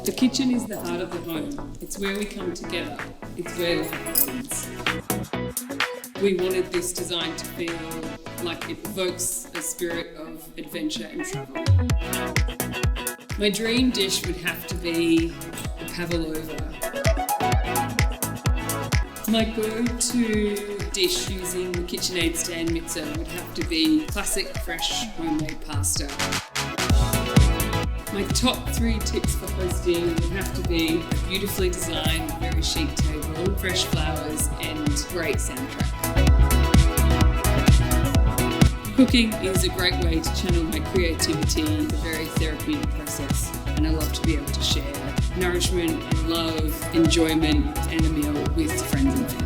The kitchen is the heart of the home. It's where we come together. It's where life happens. We wanted this design to feel like it evokes a spirit of adventure and travel. My dream dish would have to be the pavlova. My go-to dish using the KitchenAid stand mixer would have to be classic fresh homemade pasta. My top 3 tips for hosting would have to be a beautifully designed, very chic table, fresh flowers and great soundtrack. Cooking is a great way to channel my creativity, a very therapeutic process, and I love to be able to share nourishment and love, enjoyment and a meal with friends and family.